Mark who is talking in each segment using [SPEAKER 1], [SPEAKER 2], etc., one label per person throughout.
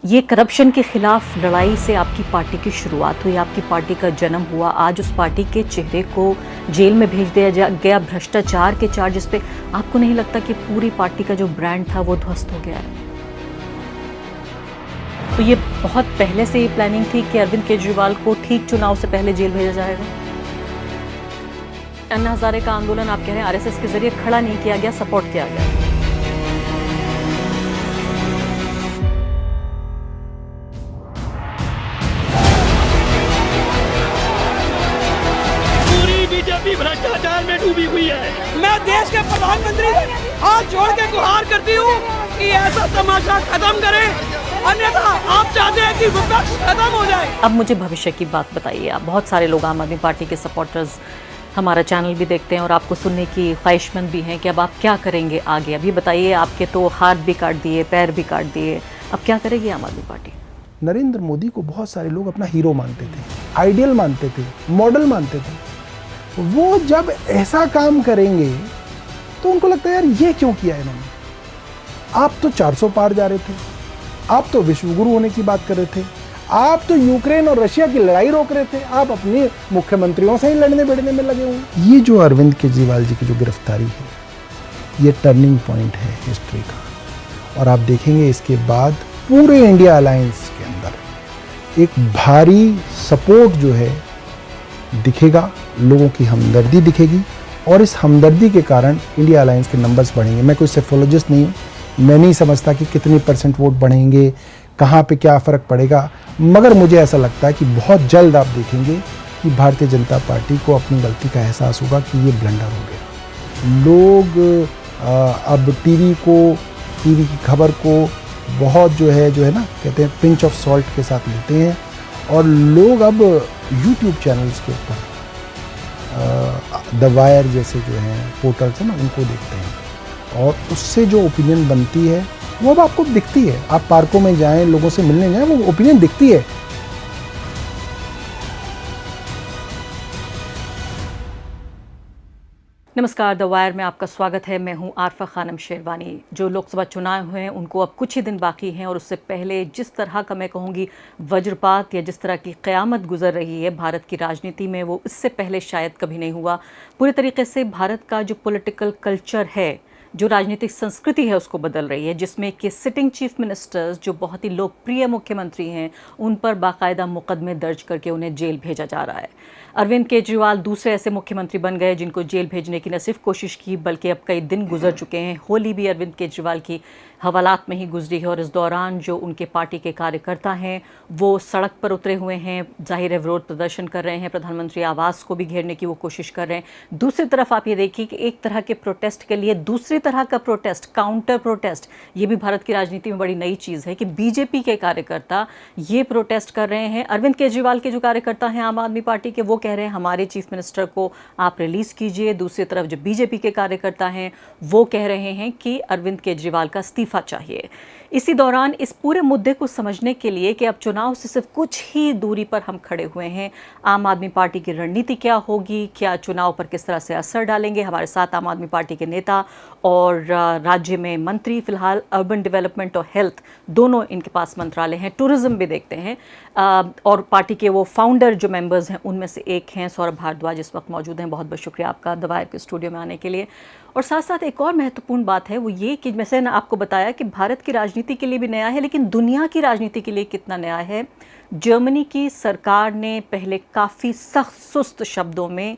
[SPEAKER 1] ये करप्शन के खिलाफ लड़ाई से आपकी पार्टी की शुरुआत हुई, आपकी पार्टी का जन्म हुआ। आज उस पार्टी के चेहरे को जेल में भेज दिया गया भ्रष्टाचार के चार्जेस पे। आपको नहीं लगता कि पूरी पार्टी का जो ब्रांड था वो ध्वस्त हो गया है? तो ये बहुत पहले से ही प्लानिंग थी कि अरविंद केजरीवाल को ठीक चुनाव से पहले जेल भेजा जाएगा। अन्ना हजारे का आंदोलन आप कह रहे हैं आरएसएस के जरिए खड़ा नहीं किया गया, सपोर्ट किया गया।
[SPEAKER 2] बीजेपी भ्रष्टाचार में डूबी हुई है।
[SPEAKER 3] मैं देश के प्रधानमंत्री से हाथ जोड़ के गुहार करती हूँ कि ऐसा तमाशा खत्म करें, अन्यथा आप चाहते हैं कि विपक्ष खत्म हो जाए।
[SPEAKER 1] अब मुझे भविष्य की बात बताइए। आप बहुत सारे लोग आम आदमी पार्टी के सपोर्टर्स हमारा चैनल भी देखते हैं और आपको सुनने की ख्वाहिशमंद भी हैं कि अब आप क्या करेंगे आगे। अभी बताइए, आपके तो हाथ भी काट दिए, पैर भी काट दिए, अब क्या करेगी आम आदमी पार्टी?
[SPEAKER 4] नरेंद्र मोदी को बहुत सारे लोग अपना हीरो मानते थे, आइडियल मानते थे, मॉडल मानते थे। वो जब ऐसा काम करेंगे तो उनको लगता है यार ये क्यों किया इन्होंने। आप तो 400 पार जा रहे थे, आप तो विश्वगुरु होने की बात कर रहे थे, आप तो यूक्रेन और रशिया की लड़ाई रोक रहे थे, आप अपने मुख्यमंत्रियों से ही लड़ने भिड़ने में लगे हुए। ये जो अरविंद केजरीवाल जी की जो गिरफ्तारी है, ये टर्निंग पॉइंट है हिस्ट्री का। और आप देखेंगे इसके बाद पूरे इंडिया अलायंस के अंदर एक भारी सपोर्ट जो है दिखेगा, लोगों की हमदर्दी दिखेगी और इस हमदर्दी के कारण इंडिया अलायंस के नंबर्स बढ़ेंगे। मैं कोई सेफोलॉजिस्ट नहीं हूँ, मैं नहीं समझता कि कितनी % वोट बढ़ेंगे, कहाँ पे क्या फ़र्क पड़ेगा, मगर मुझे ऐसा लगता है कि बहुत जल्द आप देखेंगे कि भारतीय जनता पार्टी को अपनी गलती का एहसास होगा कि ये ब्लंडर हो गया। लोग अब टीवी की खबर को बहुत जो है ना कहते हैं पिंच ऑफ सॉल्ट के साथ लेते हैं और लोग अब यूट्यूब चैनल्स के ऊपर द वायर जैसे जो हैं पोर्टल्स हैं ना, उनको देखते हैं और उससे जो ओपिनियन बनती है वो अब आपको दिखती है। आप पार्कों में जाएं, लोगों से मिलने जाएं, वो ओपिनियन दिखती है।
[SPEAKER 1] नमस्कार, द वायर में आपका स्वागत है। मैं हूं आरफा खानम शेरवानी। जो लोकसभा चुनाव हुए हैं उनको अब कुछ ही दिन बाकी हैं और उससे पहले जिस तरह का मैं कहूँगी वज्रपात या जिस तरह की क़यामत गुजर रही है भारत की राजनीति में, वो इससे पहले शायद कभी नहीं हुआ। पूरी तरीके से भारत का जो पॉलिटिकल कल्चर है, जो राजनीतिक संस्कृति है, उसको बदल रही है, जिसमें कि सिटिंग चीफ मिनिस्टर्स जो बहुत ही लोकप्रिय मुख्यमंत्री हैं उन पर बाकायदा मुकदमे दर्ज करके उन्हें जेल भेजा जा रहा है। अरविंद केजरीवाल दूसरे ऐसे मुख्यमंत्री बन गए जिनको जेल भेजने की न सिर्फ कोशिश की बल्कि अब कई दिन गुजर चुके हैं। होली भी अरविंद केजरीवाल की हवालात में ही गुजरी है और इस दौरान जो उनके पार्टी के कार्यकर्ता हैं वो सड़क पर उतरे हुए हैं, जाहिर है विरोध प्रदर्शन कर रहे हैं, प्रधानमंत्री आवास को भी घेरने की वो कोशिश कर रहे हैं। दूसरी तरफ आप ये देखिए कि एक तरह के प्रोटेस्ट के लिए दूसरी तरह का प्रोटेस्ट, काउंटर प्रोटेस्ट, ये भी भारत की राजनीति में बड़ी नई चीज़ है कि बीजेपी के कार्यकर्ता ये प्रोटेस्ट कर रहे हैं। अरविंद केजरीवाल के जो कार्यकर्ता हैं आम आदमी पार्टी के, वो कह रहे हैं हमारे चीफ मिनिस्टर को आप रिलीज़ कीजिए। दूसरी तरफ जो बीजेपी के कार्यकर्ता हैं वो कह रहे हैं कि अरविंद केजरीवाल का इस्तीफा चाहिए। इसी दौरान इस पूरे मुद्दे को समझने के लिए कि अब चुनाव से सिर्फ कुछ ही दूरी पर हम खड़े हुए हैं, आम आदमी पार्टी की रणनीति क्या होगी, क्या चुनाव पर किस तरह से असर डालेंगे, हमारे साथ आम आदमी पार्टी के नेता और राज्य में मंत्री, फिलहाल अर्बन डेवलपमेंट और हेल्थ दोनों इनके पास मंत्रालय हैं, टूरिज्म भी देखते हैं, और पार्टी के वो फाउंडर जो मेंबर्स हैं उनमें से एक हैं सौरभ भारद्वाज, इस वक्त मौजूद हैं। बहुत बहुत शुक्रिया आपका द वायर के स्टूडियो में आने के लिए। और साथ साथ एक और महत्वपूर्ण बात है वो ये कि जैसे ना आपको बताया कि भारत की राजनीति के लिए भी नया है, लेकिन दुनिया की राजनीति के लिए कितना नया है। जर्मनी की सरकार ने पहले काफ़ी सख्त सुस्त शब्दों में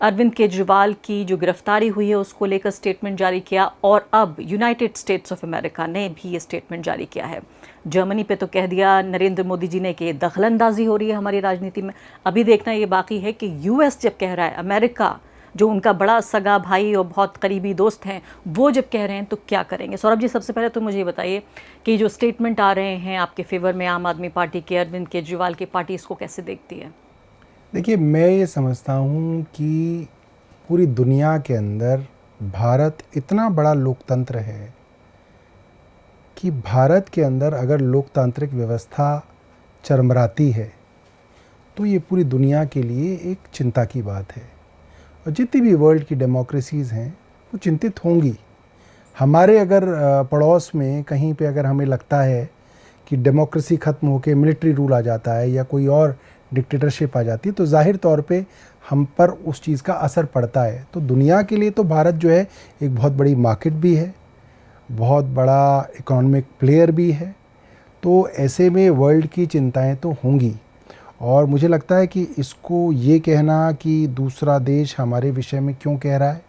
[SPEAKER 1] अरविंद केजरीवाल की जो गिरफ्तारी हुई है उसको लेकर स्टेटमेंट जारी किया और अब यूनाइटेड स्टेट्स ऑफ अमेरिका ने भी ये स्टेटमेंट जारी किया है। जर्मनी पे तो कह दिया नरेंद्र मोदी जी ने कि दखलंदाजी हो रही है हमारी राजनीति में। अभी देखना ये बाकी है कि यूएस जब कह रहा है, अमेरिका जो उनका बड़ा सगा भाई और बहुत करीबी दोस्त हैं, वो जब कह रहे हैं तो क्या करेंगे। सौरभ जी, सबसे पहले तो मुझे ये बताइए कि जो स्टेटमेंट आ रहे हैं आपके फेवर में आम आदमी पार्टी के, अरविंद केजरीवाल की पार्टी इसको कैसे देखती है?
[SPEAKER 4] देखिए, मैं ये समझता हूँ कि पूरी दुनिया के अंदर भारत इतना बड़ा लोकतंत्र है कि भारत के अंदर अगर लोकतांत्रिक व्यवस्था चरमराती है तो ये पूरी दुनिया के लिए एक चिंता की बात है और जितनी भी वर्ल्ड की डेमोक्रेसीज़ हैं वो चिंतित होंगी। हमारे अगर पड़ोस में कहीं पे अगर हमें लगता है कि डेमोक्रेसी ख़त्म होकर मिलिट्री रूल आ जाता है या कोई और डिक्टेटरशिप आ जाती है, तो ज़ाहिर तौर पे हम पर उस चीज़ का असर पड़ता है। तो दुनिया के लिए तो भारत जो है एक बहुत बड़ी मार्केट भी है, बहुत बड़ा इकोनॉमिक प्लेयर भी है। तो ऐसे में वर्ल्ड की चिंताएं तो होंगी, और मुझे लगता है कि इसको ये कहना कि दूसरा देश हमारे विषय में क्यों कह रहा है,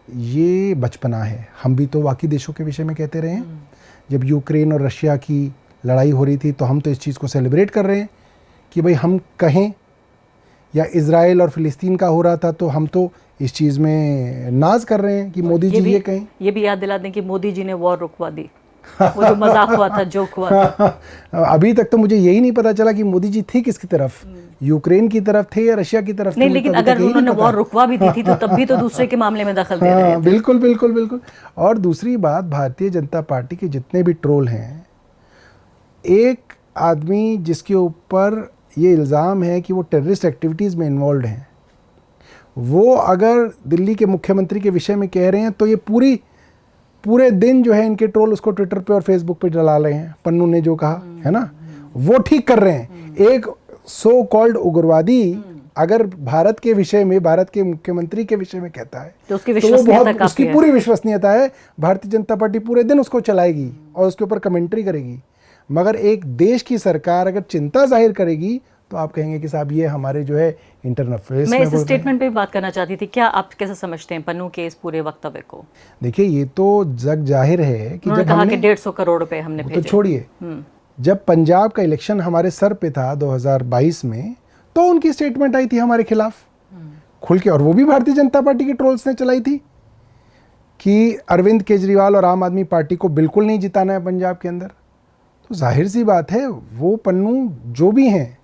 [SPEAKER 4] ये बचपना है। हम भी तो बाकी देशों के विषय में कहते रहे हैं। जब यूक्रेन और रशिया की लड़ाई हो रही थी तो हम तो इस चीज़ को सेलिब्रेट कर रहे हैं कि भाई हम कहें, या इज़राइल और फ़िलिस्तीन का हो रहा था तो हम तो इस चीज़ में नाज कर रहे हैं कि मोदी जी ये कहें।
[SPEAKER 1] ये भी याद दिला दें कि मोदी जी ने वॉर रुकवा दी, वो जो मजाक हुआ था, जोक हुआ था।
[SPEAKER 4] अभी तक तो मुझे यही नहीं पता चला कि मोदी जी थे किसकी तरफ, यूक्रेन की तरफ थे या रशिया की तरफ थे।
[SPEAKER 1] नहीं, लेकिन अगर उन्होंने वॉर रुकवा भी दी थी तो तब भी तो दूसरे के मामले में दखल दे रहे थे।
[SPEAKER 4] बिल्कुल बिल्कुल बिल्कुल। और दूसरी बात, भारतीय जनता पार्टी के जितने भी ट्रोल हैं, एक आदमी जिसके ऊपर ये इल्ज़ाम है कि वो टेररिस्ट एक्टिविटीज़ में इन्वॉल्व हैं, वो अगर दिल्ली के मुख्यमंत्री के विषय में कह रहे हैं तो ये पूरे दिन जो है इनके ट्रोल उसको ट्विटर पे और फेसबुक पे डला रहे हैं। पन्नू ने जो कहा है ना, वो ठीक कर रहे हैं। एक सो कॉल्ड उग्रवादी अगर भारत के विषय में, भारत के मुख्यमंत्री के विषय में कहता है
[SPEAKER 1] तो उसकी विश्वसनीयता काफी
[SPEAKER 4] उसकी पूरी विश्वसनीयता है। भारतीय जनता पार्टी पूरे दिन उसको चलाएगी और उसके ऊपर कमेंट्री करेगी। मगर एक देश की सरकार अगर चिंता जाहिर करेगी तो आप कहेंगे कि साहब ये हमारे जो है इंटरनल अफेयर्स।
[SPEAKER 1] मैं इस स्टेटमेंट पे बात करना चाहती थी, क्या आप कैसे समझते हैं पन्नू के इस पूरे वक्तव्य को?
[SPEAKER 4] देखिए, ये तो जग जाहिर है कि
[SPEAKER 1] उन्होंने
[SPEAKER 4] जब
[SPEAKER 1] कहा
[SPEAKER 4] हमने
[SPEAKER 1] कि 150 करोड़ रुपए हमने
[SPEAKER 4] तो
[SPEAKER 1] भेजे।
[SPEAKER 4] छोड़िए, जब पंजाब का इलेक्शन हमारे सर पे था 2022 में, तो उनकी स्टेटमेंट आई थी हमारे खिलाफ खुल के, और वो भी भारतीय जनता पार्टी के ट्रोल्स ने चलाई थी कि अरविंद केजरीवाल और आम आदमी पार्टी को बिल्कुल नहीं जिताना है पंजाब के अंदर। तो जाहिर सी बात है, वो पन्नू जो भी हैं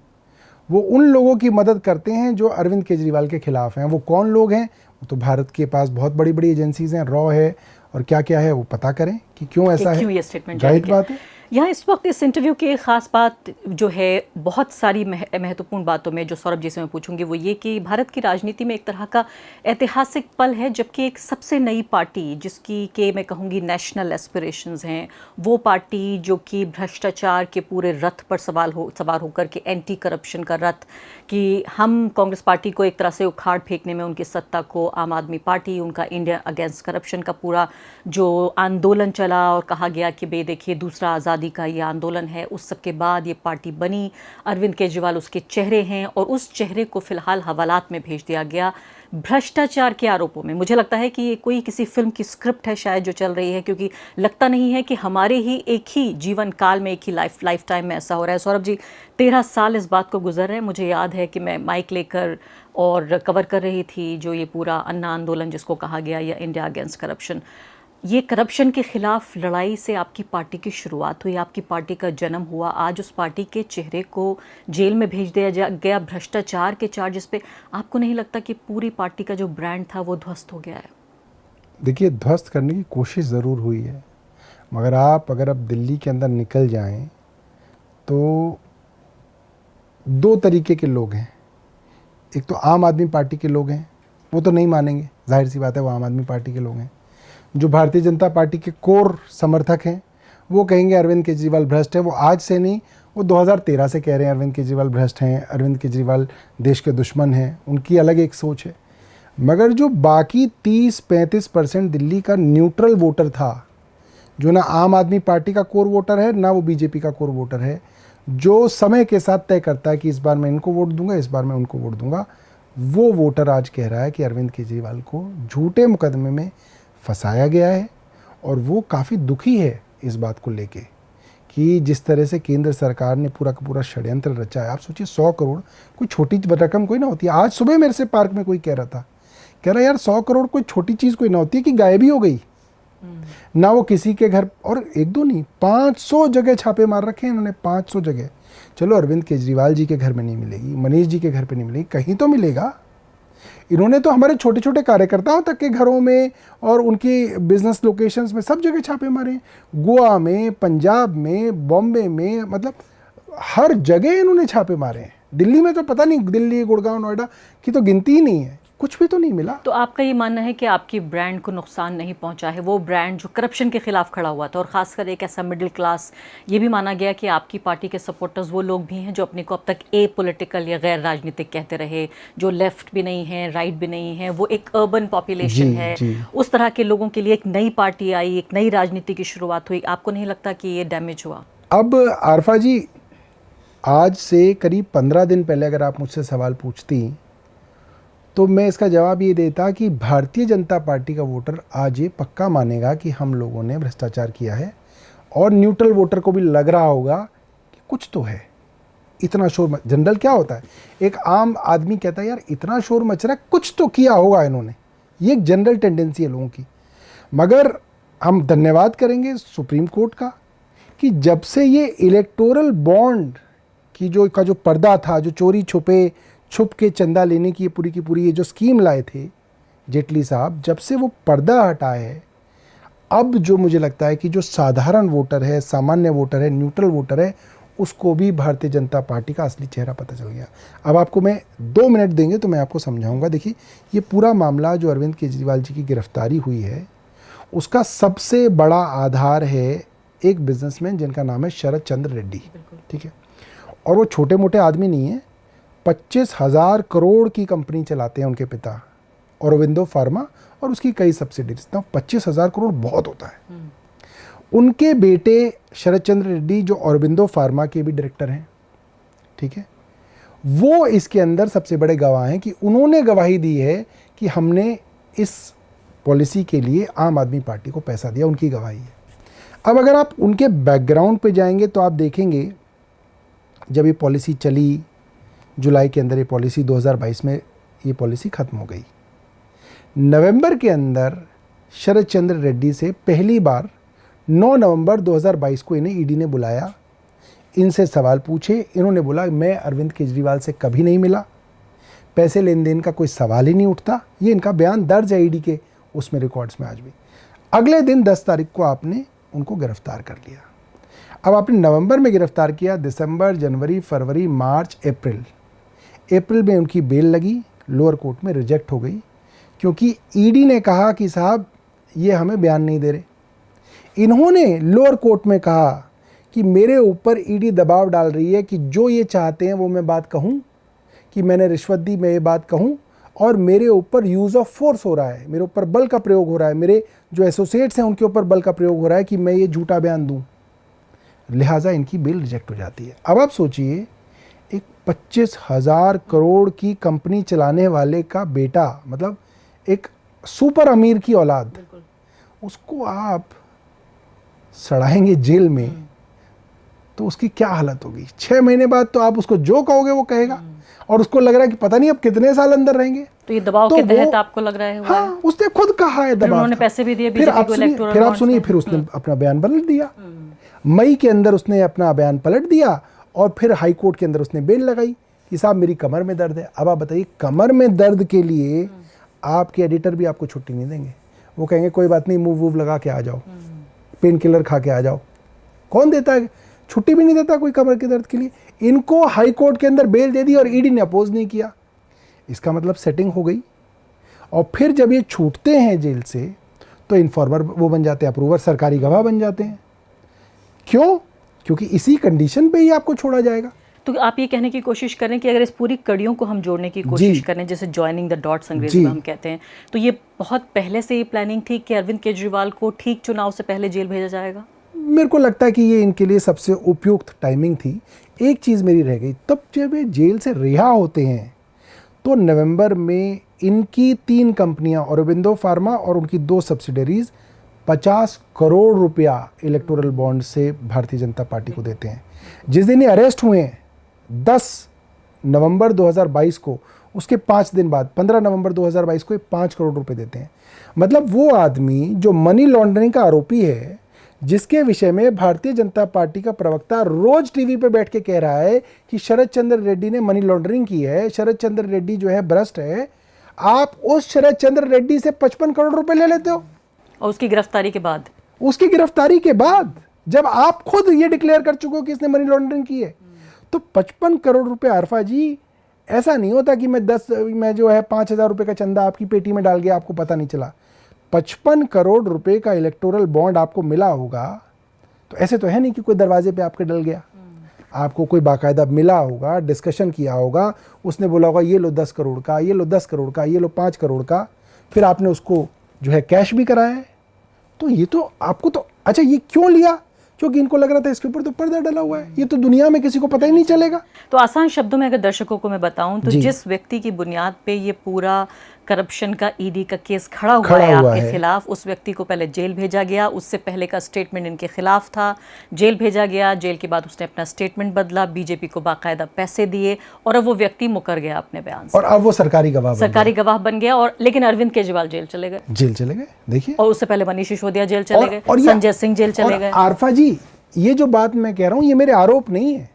[SPEAKER 4] वो उन लोगों की मदद करते हैं जो अरविंद केजरीवाल के खिलाफ हैं। वो कौन लोग हैं? वो तो भारत के पास बहुत बड़ी बड़ी एजेंसीज हैं, रॉ है और क्या क्या है, वो पता करें कि क्यों ऐसा है।
[SPEAKER 1] क्यों ये स्टेटमेंट
[SPEAKER 4] जाहिर बात है।
[SPEAKER 1] यहाँ इस वक्त इस इंटरव्यू की एक खास बात जो है, बहुत सारी महत्वपूर्ण बातों में जो सौरभ जी से मैं पूछूंगी वो ये कि भारत की राजनीति में एक तरह का ऐतिहासिक पल है, जबकि एक सबसे नई पार्टी जिसकी के मैं कहूँगी नेशनल एस्पिरेशंस हैं, वो पार्टी जो कि भ्रष्टाचार के पूरे रथ पर सवार होकर के एंटी करप्शन का रथ, कि हम कांग्रेस पार्टी को एक तरह से उखाड़ फेंकने में उनकी सत्ता को, आम आदमी पार्टी उनका इंडिया अगेंस्ट करप्शन का पूरा जो आंदोलन चला और कहा गया कि बे देखिए दूसरा आज़ादी का ये आंदोलन है, उस सब के बाद ये पार्टी बनी। अरविंद केजरीवाल उसके चेहरे हैं और उस चेहरे को फिलहाल हवालात में भेज दिया गया भ्रष्टाचार के आरोपों में। मुझे लगता है कि ये कोई किसी फिल्म की स्क्रिप्ट है शायद जो चल रही है, क्योंकि लगता नहीं है कि हमारे ही एक ही जीवन काल में, एक ही लाइफ टाइम में ऐसा हो रहा है। सौरभ जी, 13 साल इस बात को गुजर रहे हैं। मुझे याद है कि मैं माइक लेकर और कवर कर रही थी जो ये पूरा अन्ना आंदोलन जिसको कहा गया, या इंडिया अगेंस्ट करप्शन। ये करप्शन के खिलाफ लड़ाई से आपकी पार्टी की शुरुआत हुई, आपकी पार्टी का जन्म हुआ। आज उस पार्टी के चेहरे को जेल में भेज दिया गया भ्रष्टाचार के चार्जेस पे। आपको नहीं लगता कि पूरी पार्टी का जो ब्रांड था वो ध्वस्त हो गया है?
[SPEAKER 4] देखिए, ध्वस्त करने की कोशिश ज़रूर हुई है, मगर आप अगर अब दिल्ली के अंदर निकल जाएं तो दो तरीके के लोग हैं। एक तो आम आदमी पार्टी के लोग हैं, वो तो नहीं मानेंगे, जाहिर सी बात है, वो आम आदमी पार्टी के लोग हैं। जो भारतीय जनता पार्टी के कोर समर्थक हैं वो कहेंगे अरविंद केजरीवाल भ्रष्ट है। वो आज से नहीं, वो 2013 से कह रहे हैं अरविंद केजरीवाल भ्रष्ट हैं, अरविंद केजरीवाल देश के दुश्मन हैं। उनकी अलग एक सोच है। मगर जो बाकी 30-35% दिल्ली का न्यूट्रल वोटर था, जो ना आम आदमी पार्टी का कोर वोटर है ना वो बीजेपी का कोर वोटर है, जो समय के साथ तय करता है कि इस बार मैं इनको वोट दूंगा, इस बार मैं उनको वोट दूंगा, वो वोटर आज कह रहा है कि अरविंद केजरीवाल को झूठे मुकदमे में फंसाया गया है। और वो काफ़ी दुखी है इस बात को लेके कि जिस तरह से केंद्र सरकार ने पूरा का पूरा षड्यंत्र रचा है। आप सोचिए, 100 करोड़ कोई छोटी रकम कोई ना होती है। आज सुबह मेरे से पार्क में कोई कह रहा यार 100 करोड़ कोई छोटी चीज़ कोई ना होती है कि गायब ही हो गई ना। वो किसी के घर, और एक दो नहीं 500 जगह छापे मार रखे हैं इन्होंने, 500 जगह। चलो अरविंद केजरीवाल जी के घर में नहीं मिलेगी, मनीष जी के घर पे नहीं मिलेगी, कहीं तो मिलेगा। इन्होंने तो हमारे छोटे छोटे कार्यकर्ताओं तक के घरों में और उनकी बिजनेस लोकेशंस में सब जगह छापे मारे हैं। गोवा में, पंजाब में, बॉम्बे में, मतलब हर जगह इन्होंने छापे मारे हैं। दिल्ली में तो पता नहीं, दिल्ली, गुड़गांव, नोएडा की तो गिनती ही नहीं है। कुछ भी तो नहीं मिला।
[SPEAKER 1] तो आपका ये मानना है कि आपकी ब्रांड को नुकसान नहीं पहुंचा है, वो ब्रांड जो करप्शन के खिलाफ खड़ा हुआ था, और ख़ासकर एक ऐसा मिडिल क्लास, ये भी माना गया कि आपकी पार्टी के सपोर्टर्स वो लोग भी हैं जो अपने को अब तक ए पॉलिटिकल या गैर राजनीतिक कहते रहे, जो लेफ्ट भी नहीं है, राइट भी नहीं है, वो एक अर्बन पॉपुलेशन है, उस तरह के लोगों के लिए एक नई पार्टी आई, एक नई राजनीति की शुरुआत हुई। आपको नहीं लगता कि ये डैमेज हुआ?
[SPEAKER 4] अब आरफा जी, आज से करीब 15 दिन पहले अगर आप मुझसे सवाल पूछती तो मैं इसका जवाब ये देता कि भारतीय जनता पार्टी का वोटर आज ये पक्का मानेगा कि हम लोगों ने भ्रष्टाचार किया है, और न्यूट्रल वोटर को भी लग रहा होगा कि कुछ तो है। इतना शोर जनरल क्या होता है, एक आम आदमी कहता है यार इतना शोर मच रहा है, कुछ तो किया होगा इन्होंने, ये एक जनरल टेंडेंसी है लोगों की। मगर हम धन्यवाद करेंगे सुप्रीम कोर्ट का कि जब से ये इलेक्टोरल बॉन्ड की जो पर्दा था, जो चोरी छुप के चंदा लेने की पूरी ये जो स्कीम लाए थे जेटली साहब, जब से वो पर्दा हटा है, अब जो मुझे लगता है कि जो साधारण वोटर है, सामान्य वोटर है, न्यूट्रल वोटर है, उसको भी भारतीय जनता पार्टी का असली चेहरा पता चल गया। अब आपको मैं 2 मिनट देंगे तो मैं आपको समझाऊंगा। देखिए, ये पूरा मामला जो अरविंद केजरीवाल जी की गिरफ्तारी हुई है, उसका सबसे बड़ा आधार है एक बिजनेसमैन जिनका नाम है शरद चंद्र रेड्डी, ठीक है। और वो छोटे मोटे आदमी नहीं है, 25,000 करोड़ की कंपनी चलाते हैं उनके पिता, औरोबिंदो फार्मा, और उसकी कई सब्सिडीज। तो 25,000 करोड़ बहुत होता है। उनके बेटे शरद चंद्र रेड्डी जो औरोबिंदो फार्मा के भी डायरेक्टर हैं, ठीक है, वो इसके अंदर सबसे बड़े गवाह हैं कि उन्होंने गवाही दी है कि हमने इस पॉलिसी के लिए आम आदमी पार्टी को पैसा दिया, उनकी गवाही है। अब अगर आप उनके बैकग्राउंड पे जाएंगे तो आप देखेंगे जब ये पॉलिसी चली जुलाई के अंदर, ये पॉलिसी 2022 में ये पॉलिसी ख़त्म हो गई। नवंबर के अंदर शरद चंद्र रेड्डी से पहली बार 9 नवंबर 2022 को इन्हें ईडी ने बुलाया, इनसे सवाल पूछे। इन्होंने बोला मैं अरविंद केजरीवाल से कभी नहीं मिला, पैसे लेन देन का कोई सवाल ही नहीं उठता। ये इनका बयान दर्ज है ईडी के उसमें रिकॉर्ड्स में आज भी। अगले दिन 10 तारीख को आपने उनको गिरफ्तार कर लिया। अब आपने नवंबर में गिरफ्तार किया, दिसंबर, जनवरी, फरवरी, मार्च, अप्रैल में उनकी बेल लगी, लोअर कोर्ट में रिजेक्ट हो गई, क्योंकि ईडी ने कहा कि साहब ये हमें बयान नहीं दे रहे। इन्होंने लोअर कोर्ट में कहा कि मेरे ऊपर ईडी दबाव डाल रही है कि जो ये चाहते हैं वो मैं बात कहूँ, कि मैंने रिश्वत दी, मैं ये बात कहूँ, और मेरे ऊपर यूज़ ऑफ फोर्स हो रहा है, मेरे ऊपर बल का प्रयोग हो रहा है, मेरे जो एसोसिएट्स हैं उनके ऊपर बल का प्रयोग हो रहा है कि मैं ये झूठा बयान दूँ। लिहाजा इनकी बेल रिजेक्ट हो जाती है। अब आप सोचिए, एक 25,000 करोड़ की कंपनी चलाने वाले का बेटा, मतलब एक सुपर अमीर की औलाद, उसको आप सड़ाएंगे जेल में, तो उसकी क्या हालत होगी। 6 महीने बाद तो आप उसको जो कहोगे वो कहेगा, और उसको लग रहा है कि पता नहीं अब कितने साल अंदर रहेंगे।
[SPEAKER 1] तो ये दबाव के तहत आपको लग रहा है?
[SPEAKER 4] हाँ, उसने खुद कहा है दबाव।
[SPEAKER 1] उन्होंने पैसे भी दिए
[SPEAKER 4] फिर आप सुनिए, फिर उसने अपना बयान पलट दिया। मई के अंदर उसने अपना बयान पलट दिया, और फिर हाई कोर्ट के अंदर उसने बेल लगाई कि साहब मेरी कमर में दर्द है। अब आप बताइए, कमर में दर्द के लिए आपके एडिटर भी आपको छुट्टी नहीं देंगे। वो कहेंगे कोई बात नहीं, मूव वूव लगा के आ जाओ, पेन किलर खा के आ जाओ। कौन देता है? छुट्टी भी नहीं देता कोई कमर के दर्द के लिए। इनको हाई कोर्ट के अंदर बेल दे दी और ईडी ने अपोज नहीं किया। इसका मतलब सेटिंग हो गई। और फिर जब ये छूटते हैं जेल से तो इन्फॉर्मर वो बन जाते हैं, अप्रूवर, सरकारी गवाह बन जाते हैं। क्यों? क्योंकि इसी कंडीशन पे ही आपको छोड़ा जाएगा।
[SPEAKER 1] तो आप ये कहने की कोशिश करें कि अगर इस पूरी कड़ियों को हम जोड़ने की कोशिश करें, जैसे जॉइनिंग द डॉट्स अंग्रेजी में हम कहते हैं, तो ये बहुत पहले से ही प्लानिंग थी कि अरविंद केजरीवाल को ठीक चुनाव से पहले जेल भेजा जाएगा?
[SPEAKER 4] मेरे को लगता है कि ये इनके लिए सबसे उपयुक्त टाइमिंग थी। एक चीज़ मेरी रह गई, तब जब ये जेल से रिहा होते हैं तो नवंबर में इनकी 3 कंपनियां, औरोबिंदो फार्मा और उनकी 2 सब्सिडरीज 50 करोड़ रुपया इलेक्टोरल बॉन्ड से भारतीय जनता पार्टी को देते हैं। जिस दिन ये अरेस्ट हुए हैं 10 नवंबर 2022 को, उसके 5 दिन बाद 15 नवंबर 2022 को 5 करोड़ रुपए देते हैं। मतलब वो आदमी जो मनी लॉन्ड्रिंग का आरोपी है, जिसके विषय में भारतीय जनता पार्टी का प्रवक्ता रोज टीवी पे बैठ के कह रहा है कि शरद चंद्र रेड्डी ने मनी लॉन्ड्रिंग की है, शरद चंद्र रेड्डी जो है भ्रष्ट है, आप उस शरद चंद्र रेड्डी से 55 करोड़ रुपए ले लेते हो।
[SPEAKER 1] और उसकी गिरफ्तारी के बाद?
[SPEAKER 4] उसकी गिरफ्तारी के बाद, जब आप खुद ये डिक्लेयर कर चुके हो कि इसने मनी लॉन्ड्रिंग की है, तो 55 करोड़ रुपए आरफा जी ऐसा नहीं होता कि मैं जो है 5,000 रुपये का चंदा आपकी पेटी में डाल गया, आपको पता नहीं चला। 55 करोड़ रुपए का इलेक्टोरल बॉन्ड आपको मिला होगा, तो ऐसे तो है नहीं कि कोई दरवाजे पे आपके डल गया। आपको कोई बाकायदा मिला होगा, डिस्कशन किया होगा, उसने बोला होगा ये लो 10 करोड़ का, ये लो 10 करोड़ का, ये लो 5 करोड़ का, फिर आपने उसको जो है कैश भी कराया है। तो ये तो आपको तो अच्छा, ये क्यों लिया? क्योंकि इनको लग रहा था इसके ऊपर तो पर्दा डला हुआ है, ये तो दुनिया में किसी को पता ही नहीं चलेगा।
[SPEAKER 1] तो आसान शब्दों में अगर दर्शकों को मैं बताऊं तो जिस व्यक्ति की बुनियाद पे ये पूरा करप्शन का ईडी का केस खड़ा हुआ है आपके खिलाफ, उस व्यक्ति को पहले जेल भेजा गया। उससे पहले का स्टेटमेंट इनके खिलाफ था, जेल भेजा गया। जेल के बाद उसने अपना स्टेटमेंट बदला, बीजेपी को बाकायदा पैसे दिए और अब वो व्यक्ति मुकर गया अपने बयान से,
[SPEAKER 4] और अब वो सरकारी गवाह
[SPEAKER 1] बन गया। और लेकिन अरविंद केजरीवाल जेल चले गए। देखिए,
[SPEAKER 4] और
[SPEAKER 1] उससे पहले मनीष सिसोदिया जेल चले गए, संजय सिंह जेल चले गए।
[SPEAKER 4] आरफा जी, ये जो बात मैं कह रहा हूँ ये मेरे आरोप नहीं है,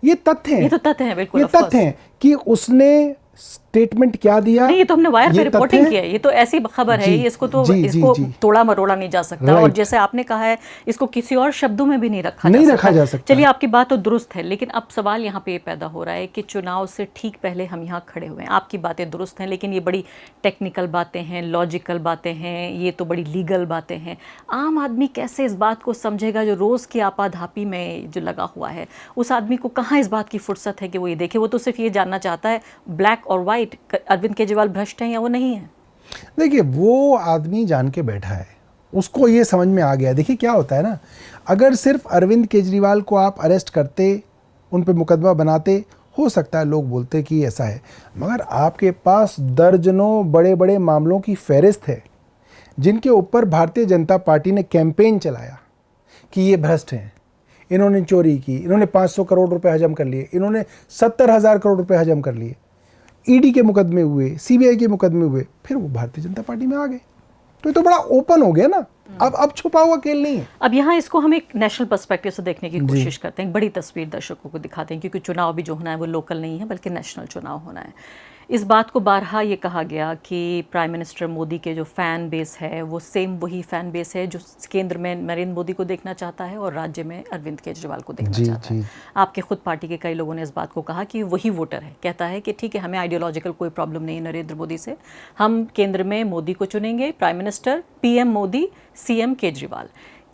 [SPEAKER 4] ये तथ्य हैं।
[SPEAKER 1] ये तो तथ्य हैं, बिल्कुल।
[SPEAKER 4] ये तथ्य हैं कि उसने स्टेटमेंट क्या दिया।
[SPEAKER 1] नहीं, ये तो हमने वायर पे रिपोर्टिंग की है, ये तो ऐसी खबर है, इसको तो इसको तोड़ा मरोड़ा नहीं जा सकता। और जैसे आपने कहा है, इसको किसी और शब्दों में भी नहीं रखा जा सकता। चलिए, आपकी बात तो दुरुस्त है, लेकिन अब सवाल यहाँ पे ये पैदा हो रहा है कि चुनाव से ठीक पहले हम यहाँ खड़े हुए हैं। आपकी बातें दुरुस्त हैं, लेकिन ये बड़ी टेक्निकल बातें हैं, लॉजिकल बातें हैं, ये तो बड़ी लीगल बातें हैं। आम आदमी कैसे इस बात को समझेगा जो रोज़ की आपाधापी में जो लगा हुआ है? उस आदमी को कहाँ इस बात की फुर्सत है कि वो ये देखे? वो तो सिर्फ ये जानना चाहता है ब्लैक और वाइट, अरविंद केजरीवाल भ्रष्ट हैं या वो नहीं है।
[SPEAKER 4] देखिए, वो आदमी जान के बैठा है, उसको ये समझ में आ गया। देखिए क्या होता है ना, अगर सिर्फ अरविंद केजरीवाल को आप अरेस्ट करते, उन पे मुकदमा बनाते, हो सकता है लोग बोलते कि ऐसा है, मगर आपके पास दर्जनों बड़े बड़े मामलों की फहरिस्त है जिनके ऊपर भारतीय जनता पार्टी ने कैंपेन चलाया कि ये भ्रष्ट हैं, इन्होंने चोरी की, इन्होंने 500 करोड़ रुपए हजम कर लिए, इन्होंने 70,000 करोड़ रुपए हजम कर लिए। ईडी के मुकदमे हुए, सीबीआई के मुकदमे हुए, फिर वो भारतीय जनता पार्टी में आ गए। तो ये तो बड़ा ओपन हो गया ना, अब छुपा हुआ खेल नहीं है।
[SPEAKER 1] अब यहाँ इसको हम एक नेशनल पर्सपेक्टिव से देखने की कोशिश करते हैं, एक बड़ी तस्वीर दर्शकों को दिखाते हैं, क्योंकि चुनाव भी जो होना है वो लोकल नहीं है बल्कि नेशनल चुनाव होना है। इस बात को बारहा ये कहा गया कि प्राइम मिनिस्टर मोदी के जो फ़ैन बेस है वो सेम वही फ़ैन बेस है जो केंद्र में नरेंद्र मोदी को देखना चाहता है और राज्य में अरविंद केजरीवाल को देखना चाहता है। आपके खुद पार्टी के कई लोगों ने इस बात को कहा कि वही वोटर है, कहता है कि ठीक है, हमें आइडियोलॉजिकल कोई प्रॉब्लम नहीं है नरेंद्र मोदी से, हम केंद्र में मोदी को चुनेंगे, prime minister PM Modi, CM Kejriwal.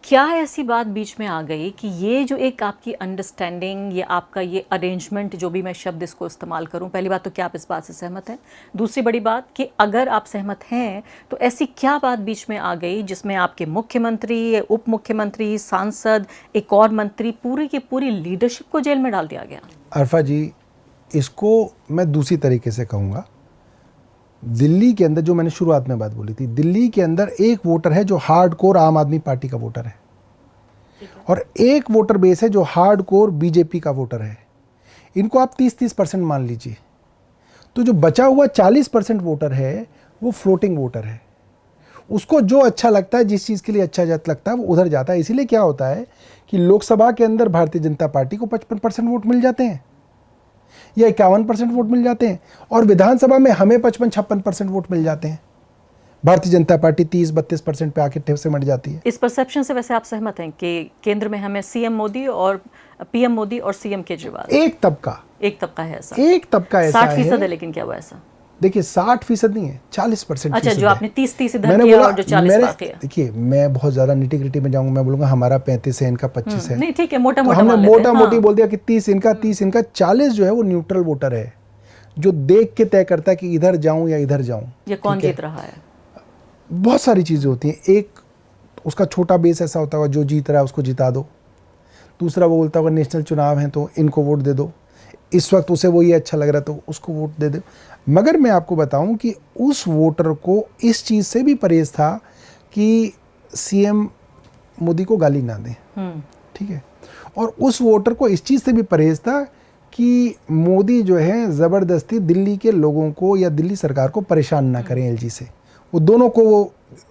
[SPEAKER 1] क्या ऐसी बात बीच में आ गई कि ये जो एक आपकी अंडरस्टैंडिंग, ये आपका ये अरेंजमेंट, जो भी मैं शब्द इसको इस्तेमाल करूं, पहली बात तो क्या आप इस बात से सहमत हैं? दूसरी बड़ी बात कि अगर आप सहमत हैं तो ऐसी क्या बात बीच में आ गई जिसमें आपके मुख्यमंत्री, उप मुख्यमंत्री, सांसद, एक और मंत्री, पूरी की पूरी लीडरशिप को जेल में डाल दिया गया?
[SPEAKER 4] अरफा जी, इसको मैं दूसरी तरीके से कहूँगा। दिल्ली के अंदर, जो मैंने शुरुआत में बात बोली थी, दिल्ली के अंदर एक वोटर है जो हार्डकोर आम आदमी पार्टी का वोटर है और एक वोटर बेस है जो हार्डकोर बीजेपी का वोटर है। इनको आप 30-30% मान लीजिए, तो जो बचा हुआ 40% वोटर है वो फ्लोटिंग वोटर है। उसको जो अच्छा लगता है, जिस चीज़ के लिए अच्छा लगता है, वो उधर जाता है। इसीलिए क्या होता है कि लोकसभा के अंदर भारतीय जनता पार्टी को 55% वोट मिल जाते हैं या 51% वोट मिल जाते हैं, और विधानसभा में हमें 55-56% वोट मिल जाते हैं। भारतीय जनता पार्टी 30-32% पे आके ठेप से मर जाती है।
[SPEAKER 1] इस परसेप्शन से वैसे आप सहमत हैं कि केंद्र में हमें सीएम मोदी और पीएम मोदी और सीएम केजरीवाल? एक तबका है ऐसा, 60% है। लेकिन क्या हुआ ऐसा?
[SPEAKER 4] देखिए, 60% नहीं है, 40%।
[SPEAKER 1] अच्छा, जो आपने 30 इधर किया और जो 40 बाकी है।
[SPEAKER 4] देखिए, मैं बहुत ज्यादा निटी-ग्रिटी में जाऊंगा, मैं बोलूंगा हमारा 35 है, इनका 25 है।
[SPEAKER 1] नहीं, ठीक है, मोटा-मोटा
[SPEAKER 4] हमने मोटा-मोटी बोल दिया कि 30 इनका, 40 जो है वो न्यूट्रल वोटर है, जो देख के तय करता है कि इधर जाऊं या इधर जाऊं।
[SPEAKER 1] ये कौन जीत रहा है?
[SPEAKER 4] बहुत सारी चीजें होती हैं। एक, उसका छोटा बेस ऐसा होता होगा, जो जीत रहा है उसको जिता दो। दूसरा, वो बोलता होगा नेशनल चुनाव है तो इनको वोट दे दो, इस वक्त उसे वो ये अच्छा लग रहा है तो उसको वोट दे दो। मगर मैं आपको बताऊं कि उस वोटर को इस चीज़ से भी परहेज था कि सीएम मोदी को गाली ना दें, ठीक है, और उस वोटर को इस चीज़ से भी परहेज था कि मोदी जो है ज़बरदस्ती दिल्ली के लोगों को या दिल्ली सरकार को परेशान ना करें एलजी से। वो दोनों को,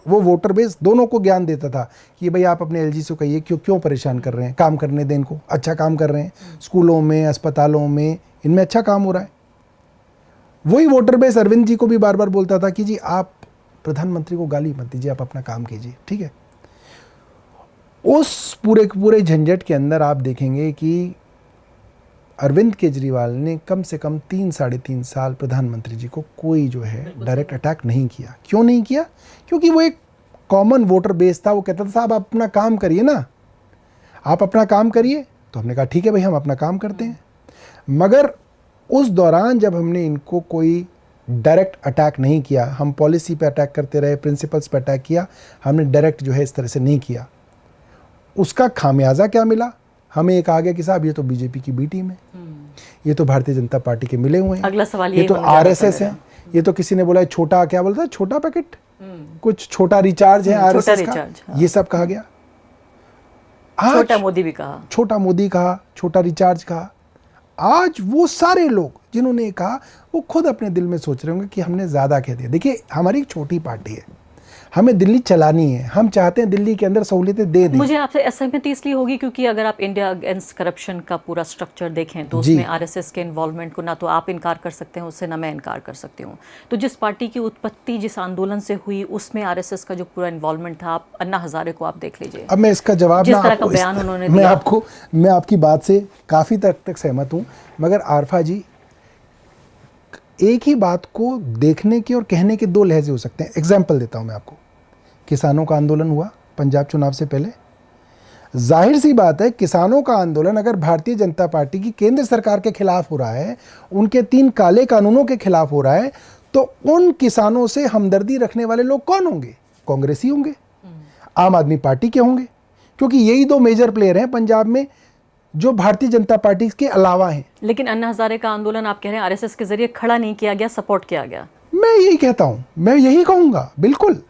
[SPEAKER 4] वो वोटर बेस दोनों को ज्ञान देता था कि भाई आप अपने एलजी से कहिए क्यों परेशान कर रहे हैं, काम करने दें इनको, अच्छा काम कर रहे हैं, स्कूलों में, अस्पतालों में, इनमें अच्छा काम हो रहा है। वही वोटर बेस अरविंद जी को भी बार बार बोलता था कि जी आप प्रधानमंत्री को गाली मत दीजिए, आप अपना काम कीजिए, ठीक है। उस पूरे झंझट के अंदर आप देखेंगे कि अरविंद केजरीवाल ने कम से कम 3-3.5 साल प्रधानमंत्री जी को कोई जो है डायरेक्ट अटैक नहीं किया। क्यों नहीं किया? क्योंकि वो एक कॉमन वोटर बेस था। वो कहता था साहब आप अपना काम करिए ना, आप अपना काम करिए। तो हमने कहा ठीक है भाई, हम अपना काम करते हैं। मगर उस दौरान जब हमने इनको कोई डायरेक्ट अटैक नहीं किया, हम पॉलिसी पे अटैक करते रहे, प्रिंसिपल्स पे अटैक किया, हमने डायरेक्ट जो है इस तरह से नहीं किया। उसका खामियाजा क्या मिला? हमें एक आ गया कि साहब ये तो बीजेपी की बी टीम है, ये तो भारतीय जनता पार्टी के मिले हुए हैं,
[SPEAKER 1] अगला सवाल
[SPEAKER 4] ये तो आरएसएस है, ये तो किसी ने बोला छोटा, क्या बोलता है, छोटा पैकेट, कुछ छोटा रिचार्ज है आरएसएस का, ये सब कहा गया।
[SPEAKER 1] छोटा मोदी भी कहा,
[SPEAKER 4] छोटा मोदी कहा, छोटा रिचार्ज कहा। आज वो सारे लोग जिन्होंने कहा वो खुद अपने दिल में सोच रहे होंगे कि हमने ज़्यादा कह दिया। देखिए हमारी एक छोटी पार्टी है, हमें दिल्ली चलानी है, हम चाहते हैं दिल्ली के अंदर सहूलियतें दे दें।
[SPEAKER 1] मुझे आपसे असहमति इसलिए होगी क्योंकि अगर आप इंडिया अगेंस्ट करप्शन का पूरा स्ट्रक्चर देखें तो उसमें आरएसएस के इन्वॉल्वमेंट को ना तो आप इनकार कर सकते हैं उससे, ना मैं इनकार कर सकती हूँ। तो जिस पार्टी की उत्पत्ति जिस आंदोलन से हुई उसमें आरएसएस का जो पूरा इन्वॉल्वमेंट था, आप अन्ना हजारे को आप देख लीजिए।
[SPEAKER 4] अब मैं इसका जवाब
[SPEAKER 1] जिस तरह का बयान उन्होंने दिया,
[SPEAKER 4] मैं आपकी बात से काफ़ी तक सहमत हूँ। मगर आरफा जी, एक ही बात को देखने के और कहने के दो लहजे हो सकते हैं। एग्जाम्पल देता हूँ मैं आपको। किसानों का आंदोलन हुआ पंजाब चुनाव से पहले। जाहिर सी बात है किसानों का आंदोलन अगर भारतीय जनता पार्टी की केंद्र सरकार के खिलाफ हो रहा है, उनके 3 काले कानूनों के खिलाफ हो रहा है, तो उन किसानों से हमदर्दी रखने वाले लोग कौन होंगे? कांग्रेसी होंगे, आम आदमी पार्टी के होंगे, क्योंकि यही 2 मेजर प्लेयर हैं पंजाब में जो भारतीय जनता पार्टी के अलावा हैं।
[SPEAKER 1] लेकिन अन्ना हजारे का आंदोलन आप कह रहे हैं आरएसएस के जरिए खड़ा नहीं किया गया, सपोर्ट किया गया।
[SPEAKER 4] मैं यही कहता हूं, मैं यही कहूंगा। बिल्कुल,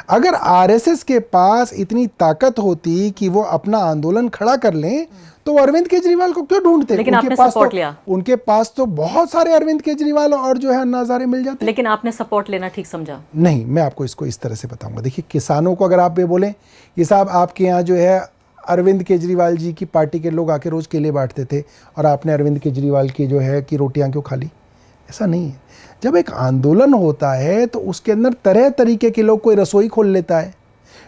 [SPEAKER 4] अगर आरएसएस के पास इतनी ताकत होती कि वो अपना आंदोलन खड़ा कर लें तो अरविंद केजरीवाल को क्यों ढूंढते?
[SPEAKER 1] लेकिन आपने सपोर्ट लिया।
[SPEAKER 4] उनके पास तो बहुत सारे अरविंद केजरीवाल और जो है अन्ना हजारे मिल जाते।
[SPEAKER 1] लेकिन आपने सपोर्ट लेना ठीक समझा?
[SPEAKER 4] नहीं, मैं आपको इसको इस तरह से बताऊंगा। देखिए, किसानों को अगर आप ये बोलें ये साहब आपके यहाँ जो है अरविंद केजरीवाल जी की पार्टी के लोग आके रोज केले बांटते थे और आपने अरविंद केजरीवाल की जो है कि रोटियां क्यों खा ली? ऐसा नहीं है। जब एक आंदोलन होता है तो उसके अंदर तरह तरीके के लोग, कोई रसोई खोल लेता है,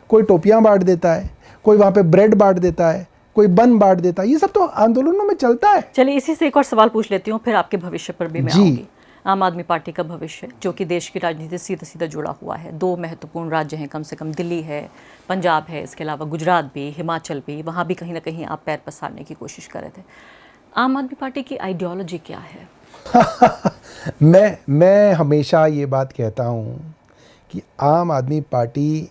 [SPEAKER 4] कोई टोपियां बांट देता है, कोई वहाँ पे ब्रेड बांट देता है, कोई बन बांट देता है। ये सब तो आंदोलनों में चलता है।
[SPEAKER 1] चलिए इसी से एक और सवाल पूछ लेती हूँ, फिर आपके भविष्य पर भी मैं आऊंगी। आम आदमी पार्टी का भविष्य जो कि देश की राजनीति से सीधा सीधा जुड़ा हुआ है। 2 महत्वपूर्ण राज्य हैं, कम से कम दिल्ली है, पंजाब है, इसके अलावा गुजरात भी, हिमाचल भी, वहाँ भी कहीं ना कहीं आप पैर पसारने की कोशिश कर रहे थे। आम आदमी पार्टी की आइडियोलॉजी क्या है?
[SPEAKER 4] मैं हमेशा ये बात कहता हूँ कि आम आदमी पार्टी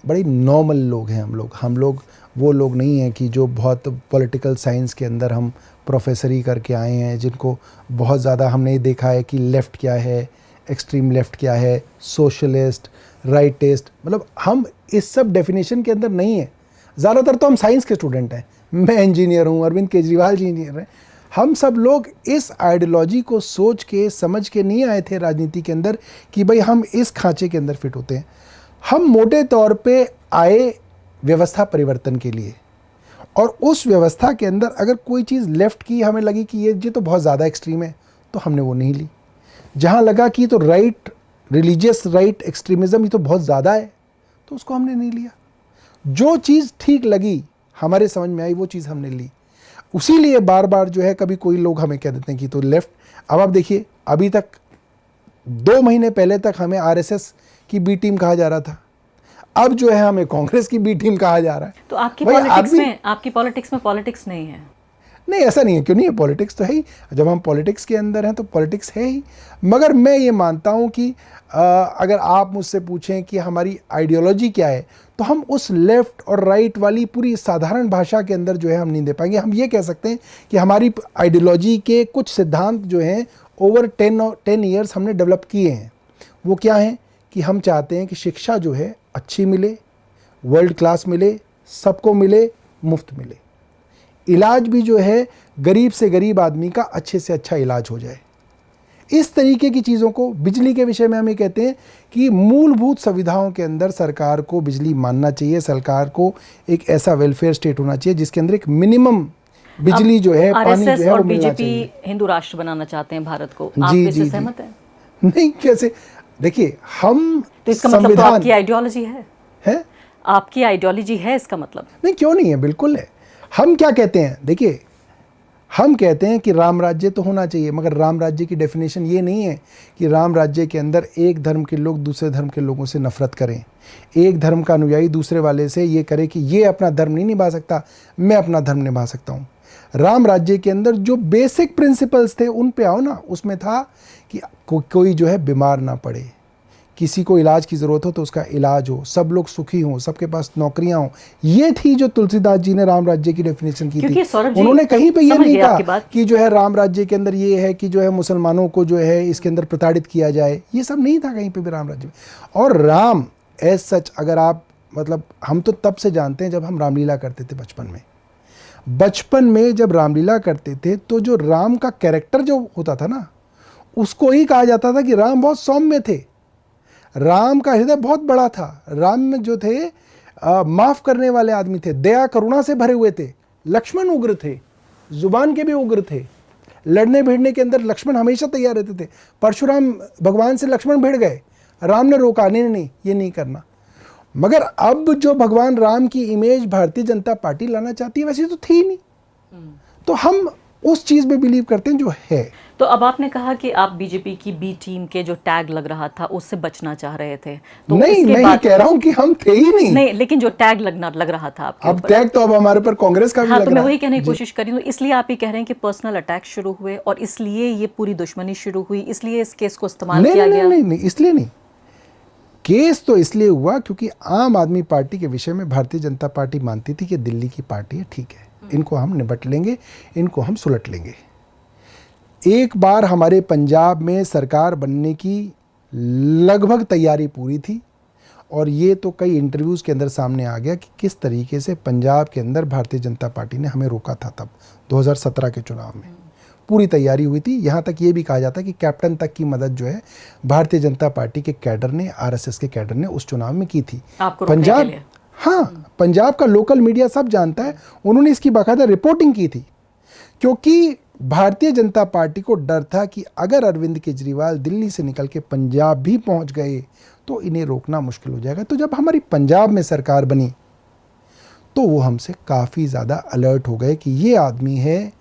[SPEAKER 4] बड़ी नॉर्मल लोग हैं। हम लोग वो लोग नहीं हैं कि जो बहुत पॉलिटिकल साइंस के अंदर हम प्रोफेसरी करके आए हैं, जिनको बहुत ज़्यादा हमने देखा है कि लेफ़्ट क्या है, एक्सट्रीम लेफ़्ट क्या है, सोशलिस्ट, राइटिस्ट। मतलब हम इस सब डेफिनेशन के अंदर नहीं है। ज़्यादातर तो हम साइंस के स्टूडेंट हैं। मैं इंजीनियर हूँ, अरविंद केजरीवाल जी इंजीनियर हैं। हम सब लोग इस आइडियोलॉजी को सोच के समझ के नहीं आए थे राजनीति के अंदर कि भाई हम इस खांचे के अंदर फिट होते हैं। हम मोटे तौर पे आए व्यवस्था परिवर्तन के लिए, और उस व्यवस्था के अंदर अगर कोई चीज़ लेफ़्ट की हमें लगी कि ये तो बहुत ज़्यादा एक्सट्रीम है तो हमने वो नहीं ली। जहाँ लगा कि तो राइट, रिलीजियस राइट एक्सट्रीमिज़म ये तो बहुत ज़्यादा है तो उसको हमने नहीं लिया। जो चीज़ ठीक लगी, हमारे समझ में आई, वो चीज़ हमने ली। उसी लिए बार बार जो है कभी कोई लोग हमें कह देते हैं कि तो लेफ़्ट। अब आप देखिए, अभी तक 2 महीने पहले तक हमें आरएसएस की बी टीम कहा जा रहा था, अब जो है हमें कांग्रेस की बी टीम कहा जा रहा है।
[SPEAKER 1] तो आपकी पॉलिटिक्स में पॉलिटिक्स नहीं है?
[SPEAKER 4] नहीं, ऐसा नहीं है। क्यों नहीं है? पॉलिटिक्स तो है ही। जब हम पॉलिटिक्स के अंदर हैं तो पॉलिटिक्स है ही। मगर मैं ये मानता हूँ कि अगर आप मुझसे पूछें कि हमारी आइडियोलॉजी क्या है तो हम उस लेफ़्ट और राइट वाली पूरी साधारण भाषा के अंदर जो है हम नहीं दे पाएंगे। हम ये कह सकते हैं कि हमारी आइडियोलॉजी के कुछ सिद्धांत जो हैं ओवर 10 ईयर्स हमने डेवलप किए हैं। वो क्या हैं कि हम चाहते हैं कि शिक्षा जो है अच्छी मिले, वर्ल्ड क्लास मिले, सबको मिले, मुफ्त मिले। इलाज भी जो है गरीब से गरीब आदमी का अच्छे से अच्छा इलाज हो जाए। इस तरीके की चीज़ों को, बिजली के विषय में हम ये कहते हैं कि मूलभूत सुविधाओं के अंदर सरकार को बिजली मानना चाहिए। सरकार को एक ऐसा वेलफेयर स्टेट होना चाहिए जिसके अंदर एक मिनिमम बिजली जो है, पानी जो है वो मिलना चाहिए।
[SPEAKER 1] बीजेपी हिंदू राष्ट्र बनाना चाहते हैं भारत को, आप इससे सहमत हैं?
[SPEAKER 4] नहीं, कैसे? देखिए, हम
[SPEAKER 1] तो इसका मतलब तो आपकी आइडियोलॉजी है? आपकी आइडियोलॉजी है इसका मतलब?
[SPEAKER 4] नहीं, क्यों नहीं है, बिल्कुल है। हम क्या कहते हैं, देखिए हम कहते हैं कि राम राज्य तो होना चाहिए, मगर राम राज्य की डेफिनेशन ये नहीं है कि राम राज्य के अंदर एक धर्म के लोग दूसरे धर्म के लोगों से नफरत करें, एक धर्म का अनुयायी दूसरे वाले से ये करे कि ये अपना धर्म नहीं निभा सकता, मैं अपना धर्म निभा सकता हूँ। राम राज्य के अंदर जो बेसिक प्रिंसिपल्स थे उन पे आओ ना। उसमें था कि कोई जो है बीमार ना पड़े, किसी को इलाज की ज़रूरत हो तो उसका इलाज हो, सब लोग सुखी हों, सबके पास नौकरियां हों। ये थी जो तुलसीदास जी ने राम राज्य की डेफिनेशन की थी। उन्होंने कहीं पे ये नहीं कहा कि जो है राम राज्य के अंदर ये है कि जो है मुसलमानों को जो है इसके अंदर प्रताड़ित किया जाए, ये सब नहीं था कहीं पे भी राम राज्य में। और राम एज सच अगर आप मतलब हम तो तब से जानते हैं जब हम रामलीला करते थे बचपन में जब रामलीला करते थे तो जो राम का कैरेक्टर जो होता था ना, उसको ही कहा जाता था कि राम बहुत सौम्य थे, राम का हृदय बहुत बड़ा था, राम में जो थे माफ करने वाले आदमी थे, दया करुणा से भरे हुए थे। लक्ष्मण उग्र थे, जुबान के भी उग्र थे, लड़ने भिड़ने के अंदर लक्ष्मण हमेशा तैयार रहते थे। परशुराम भगवान से लक्ष्मण भिड़ गए, राम ने रोका नहीं ये नहीं करना। मगर अब जो भगवान राम की इमेज भारतीय जनता पार्टी लाना चाहती है वैसी तो थी नहीं, तो हम उस चीज में बिलीव करते हैं जो है।
[SPEAKER 1] तो अब आपने कहा कि आप बीजेपी की बी टीम के जो टैग लग रहा था उससे बचना चाह रहे थे, तो
[SPEAKER 4] नहीं मैं ये कह रहा हूँ कि हम थे ही नहीं,
[SPEAKER 1] लेकिन जो टैग लग रहा था आपके
[SPEAKER 4] अब टैग तो अब हमारे पर कांग्रेस का भी
[SPEAKER 1] हाँ,
[SPEAKER 4] लग
[SPEAKER 1] तो
[SPEAKER 4] रहा
[SPEAKER 1] मैं
[SPEAKER 4] है।
[SPEAKER 1] वही कहने की कोशिश करी हूँ। इसलिए आप ये कह रहे हैं कि पर्सनल अटैक शुरू हुए और इसलिए ये पूरी दुश्मनी शुरू हुई, इसलिए इस केस को इस्तेमाल किया गया।
[SPEAKER 4] नहीं, इसलिए नहीं। केस तो इसलिए हुआ क्योंकि आम आदमी पार्टी के विषय में भारतीय जनता पार्टी मानती थी कि दिल्ली की पार्टी है, ठीक है, इनको हम निपट लेंगे, इनको हम सुलट लेंगे। एक बार हमारे पंजाब में सरकार बनने की लगभग तैयारी पूरी थी और ये तो कई इंटरव्यूज़ के अंदर सामने आ गया कि किस तरीके से पंजाब के अंदर भारतीय जनता पार्टी ने हमें रोका था। तब 2017 के चुनाव में पूरी तैयारी हुई थी, यहाँ तक ये भी कहा जाता है कि कैप्टन तक की मदद जो है भारतीय जनता पार्टी के कैडर ने, आरएसएस के कैडर ने उस चुनाव में की थी। पंजाब, हाँ, पंजाब का लोकल मीडिया सब जानता है, उन्होंने इसकी बाकायदा रिपोर्टिंग की थी, क्योंकि भारतीय जनता पार्टी को डर था कि अगर अरविंद केजरीवाल दिल्ली से निकल के पंजाब भी पहुंच गए तो इन्हें रोकना मुश्किल हो जाएगा। तो जब हमारी पंजाब में सरकार बनी तो वो हमसे काफ़ी ज़्यादा अलर्ट हो गए कि ये आदमी है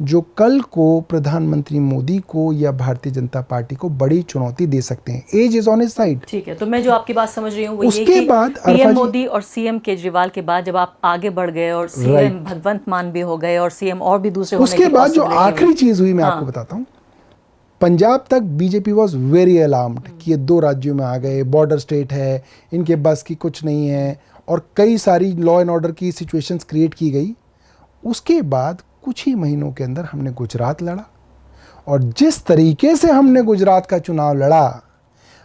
[SPEAKER 4] जो कल को प्रधानमंत्री मोदी को या भारतीय जनता पार्टी को बड़ी चुनौती दे सकते हैं। Age is on his side.
[SPEAKER 1] ठीक है, तो मैं जो आपकी बात समझ रही हूँ वो
[SPEAKER 4] उसके
[SPEAKER 1] ये कि
[SPEAKER 4] बाद
[SPEAKER 1] पीएम मोदी और सीएम केजरीवाल के बाद जब आप आगे बढ़ गए और सीएम भगवंत मान भी हो गए और सीएम और भी दूसरे होने
[SPEAKER 4] उसके बाद जो आखिरी चीज हुई मैं आपको बताता हूँ। पंजाब तक बीजेपी वॉज वेरी अलार्म्ड कि ये 2 राज्यों में आ गए, बॉर्डर स्टेट है, इनके बस की कुछ नहीं है, और कई सारी लॉ एंड ऑर्डर की सिचुएशंस क्रिएट की गई। उसके बाद कुछ ही महीनों के अंदर हमने गुजरात लड़ा, और जिस तरीके से हमने गुजरात का चुनाव लड़ा,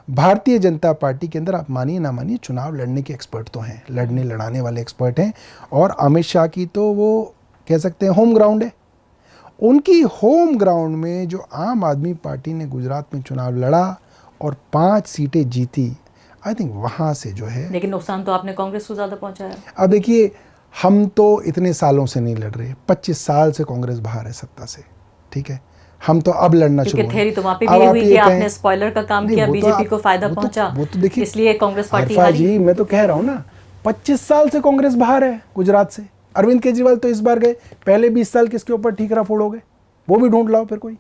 [SPEAKER 4] भारतीय जनता पार्टी के अंदर आप मानिए ना मानिए चुनाव लड़ने के एक्सपर्ट तो हैं, लड़ने लड़ाने वाले एक्सपर्ट हैं, और अमित शाह की तो वो कह सकते हैं होम ग्राउंड है। उनकी होम ग्राउंड में जो आम आदमी पार्टी ने गुजरात में चुनाव लड़ा और 5 सीटें जीती, आई थिंक वहाँ से जो है,
[SPEAKER 1] लेकिन नुकसान तो आपने कांग्रेस को ज़्यादा पहुँचाया।
[SPEAKER 4] अब देखिए, हम तो इतने सालों से नहीं लड़ रहे, 25 साल से कांग्रेस बाहर है सत्ता से, ठीक है, हम तो अब लड़ना शुरू हुए।
[SPEAKER 1] थेरी तो वहाँ पे भी हुई कि आपने स्पॉइलर का काम किया, बीजेपी को फायदा पहुंचा,
[SPEAKER 4] वो तो देखिए,
[SPEAKER 1] इसलिए कांग्रेस पार्टी
[SPEAKER 4] हारी। जी मैं तो कह रहा हूँ ना, 25 साल से कांग्रेस बाहर है गुजरात से। अरविंद केजरीवाल तो इस बार गए, पहले 20 साल किसके ऊपर ठीकरा फोड़ोगे, वो भी ढूंढ लाओ फिर कोई,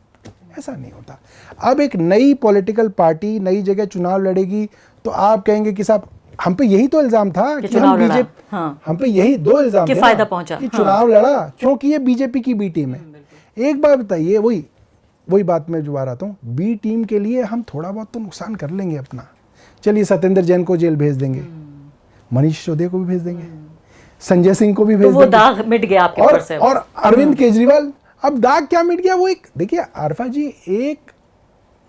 [SPEAKER 4] ऐसा नहीं होता। अब एक नई पॉलिटिकल पार्टी नई जगह चुनाव लड़ेगी तो आप कहेंगे कि साहब हम पे यही तो इल्जाम था कि हम बीजेपी, हम पे यही 2 इल्जाम
[SPEAKER 1] कि फायदा पहुंचा
[SPEAKER 4] कि चुनाव लड़ा क्योंकि ये बीजेपी की बी टीम है। एक बात बताइए, वही बात मैं जो आ रहा हूँ, बी टीम के लिए हम थोड़ा बहुत तो नुकसान कर लेंगे अपना। चलिए सत्येंद्र जैन को जेल भेज देंगे, मनीष सिसोदिया को भी भेज देंगे, संजय सिंह को भी भेज देंगे,
[SPEAKER 1] वो दाग मिट गया आपके ऊपर से।
[SPEAKER 4] और अरविंद केजरीवाल, अब दाग क्या मिट गया, वो एक देखिए आरफा जी, एक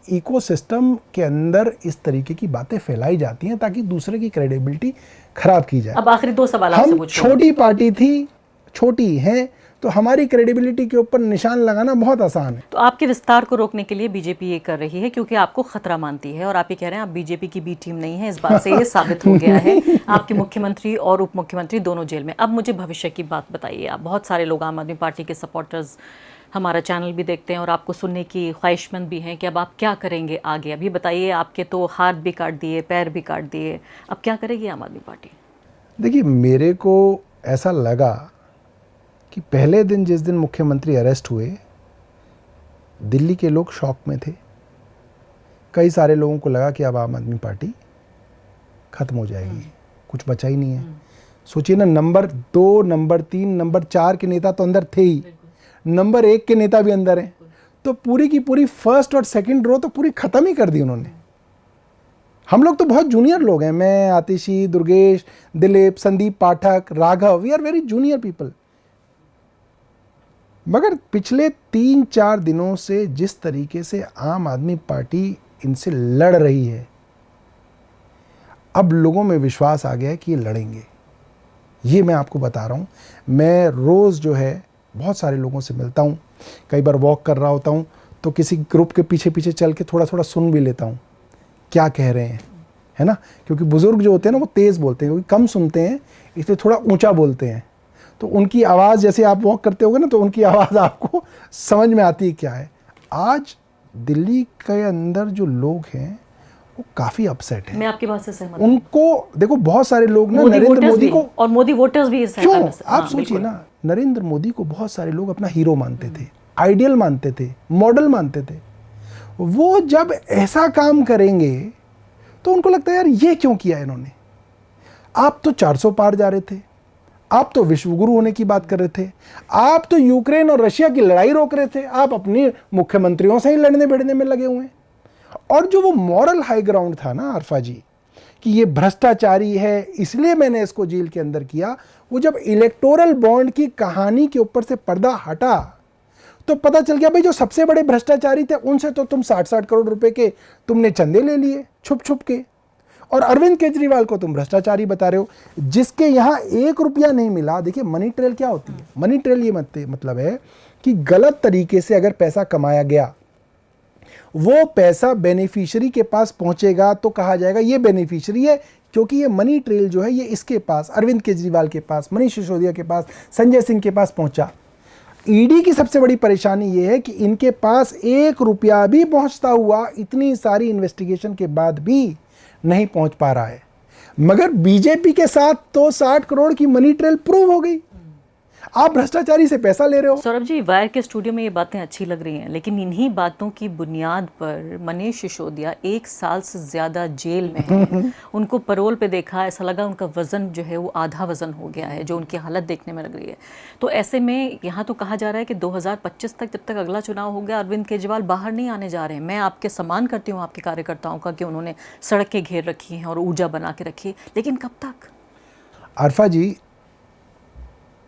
[SPEAKER 4] इकोसिस्टम के अंदर इस तरीके की बातें फैलाई जाती हैं ताकि दूसरे की क्रेडिबिलिटी खराब की जाए।
[SPEAKER 1] अब आखिरी 2 सवाल आपसे पूछूं।
[SPEAKER 4] हम छोटी पार्टी थी, छोटी हैं, तो हमारी क्रेडिबिलिटी के ऊपर निशान लगाना बहुत आसान है।
[SPEAKER 1] तो आपके विस्तार को रोकने के लिए बीजेपी ये कर रही है क्योंकि आपको खतरा मानती है, और आप ये कह रहे हैं आप बीजेपी की बी टीम नहीं है। इस बात से ये साबित हो गया है। आपके मुख्यमंत्री और उप मुख्यमंत्री दोनों जेल में। अब मुझे भविष्य की बात बताइए। आप, बहुत सारे लोग आम आदमी पार्टी के सपोर्टर्स हमारा चैनल भी देखते हैं और आपको सुनने की ख्वाहिशमंद भी हैं कि अब आप क्या करेंगे आगे। अभी बताइए, आपके तो हाथ भी काट दिए, पैर भी काट दिए, अब क्या करेगी आम आदमी पार्टी?
[SPEAKER 4] देखिए, मेरे को ऐसा लगा कि पहले दिन जिस दिन मुख्यमंत्री अरेस्ट हुए, दिल्ली के लोग शॉक में थे। कई सारे लोगों को लगा कि अब आम आदमी पार्टी खत्म हो जाएगी, कुछ बचा ही नहीं है। सोचिए ना, नंबर 2, नंबर 3, नंबर 4 के नेता तो अंदर थे ही, नंबर 1 के नेता भी अंदर हैं। तो पूरी की पूरी फर्स्ट और सेकंड रो तो पूरी खत्म ही कर दी उन्होंने। हम लोग तो बहुत जूनियर लोग हैं, मैं, Atishi, Durgesh, Dilip, Sandeep Pathak, Raghav, we are very junior people. मगर पिछले 3-4 दिनों से जिस तरीके से आम आदमी पार्टी इनसे लड़ रही है, अब लोगों में विश्वास आ गया है कि ये लड़ेंगे। ये मैं आपको बता रहा हूँ। मैं रोज़ जो है बहुत सारे लोगों से मिलता हूँ, कई बार वॉक कर रहा होता हूँ तो किसी ग्रुप के पीछे पीछे चल के थोड़ा थोड़ा सुन भी लेता हूँ क्या कह रहे हैं, है ना। क्योंकि बुज़ुर्ग जो होते हैं ना वो तेज़ बोलते हैं, क्योंकि कम सुनते हैं इसलिए थोड़ा ऊंचा बोलते हैं। तो उनकी आवाज़, जैसे आप वॉक करते होगे ना, तो उनकी आवाज़ आपको समझ में आती है क्या है। आज दिल्ली के अंदर जो लोग हैं वो काफ़ी अपसेट हैं।
[SPEAKER 1] मैं आपकी बात से सहमत हूं।
[SPEAKER 4] उनको देखो, बहुत सारे लोग ना
[SPEAKER 1] मोदी
[SPEAKER 4] नरेंद्र
[SPEAKER 1] वोटर्स
[SPEAKER 4] मोदी
[SPEAKER 1] भी,
[SPEAKER 4] को,
[SPEAKER 1] और मोदी वोटर्स भी इस
[SPEAKER 4] क्यों,
[SPEAKER 1] सहमत हैं।
[SPEAKER 4] आप
[SPEAKER 1] हाँ,
[SPEAKER 4] सोचिए
[SPEAKER 1] बिल्कुल।
[SPEAKER 4] ना, नरेंद्र मोदी को बहुत सारे लोग अपना हीरो मानते थे, आइडियल मानते थे, मॉडल मानते थे। वो जब ऐसा काम करेंगे तो उनको लगता है यार ये क्यों किया इन्होंने। आप तो 400 पार जा रहे थे, आप तो विश्वगुरु होने की बात कर रहे थे, आप तो यूक्रेन और रशिया की लड़ाई रोक रहे थे, आप अपनी मुख्यमंत्रियों से ही लड़ने भिड़ने में लगे हुए हैं। और जो वो मॉरल हाई ग्राउंड था ना आरफा जी, कि ये भ्रष्टाचारी है इसलिए मैंने इसको जेल के अंदर किया, वो जब इलेक्टोरल बॉन्ड की कहानी के ऊपर से पर्दा हटा तो पता चल गया भाई जो सबसे बड़े भ्रष्टाचारी थे उनसे तो तुम 60-60 करोड़ रुपए के तुमने चंदे ले लिए छुप छुप के, और अरविंद केजरीवाल को तुम भ्रष्टाचारी बता रहे हो जिसके यहाँ 1 रुपया नहीं मिला। देखिए मनी ट्रेल क्या होती है, मनी ट्रेल ये मतलब है कि गलत तरीके से अगर पैसा कमाया गया, वो पैसा बेनिफिशियरी के पास पहुंचेगा तो कहा जाएगा ये बेनिफिशियरी है, क्योंकि ये मनी ट्रेल जो है ये इसके पास, अरविंद केजरीवाल के पास, मनीष सिसोदिया के पास, संजय सिंह के पास पहुंचा। ईडी की सबसे बड़ी परेशानी ये है कि इनके पास 1 रुपया भी पहुंचता हुआ इतनी सारी इन्वेस्टिगेशन के बाद भी नहीं पहुंच पा रहा है। मगर बीजेपी के साथ तो 60 करोड़ की मनी ट्रेल प्रूव हो गई। आप भ्रष्टाचारी से पैसा ले रहे हो।
[SPEAKER 1] सौरभ जी, वायर के स्टूडियो में ये बातें अच्छी लग रही हैं, लेकिन इन्हीं बातों की बुनियाद पर मनीष सिसोदिया 1 साल से ज़्यादा जेल में हैं। उनको परोल पे देखा, ऐसा लगा उनका वज़न जो है वो आधा वज़न हो गया है, जो उनकी हालत देखने में लग रही है। तो ऐसे में यहाँ तो कहा जा रहा है कि 2025 तक, जब तक अगला चुनाव हो गया, अरविंद केजरीवाल बाहर नहीं आने जा रहे हैं। मैं आपके सम्मान करती हूँ आपके कार्यकर्ताओं का कि उन्होंने सड़कें घेर रखी हैं और ऊर्जा बना के रखी है, लेकिन कब तक।
[SPEAKER 4] आरफा जी,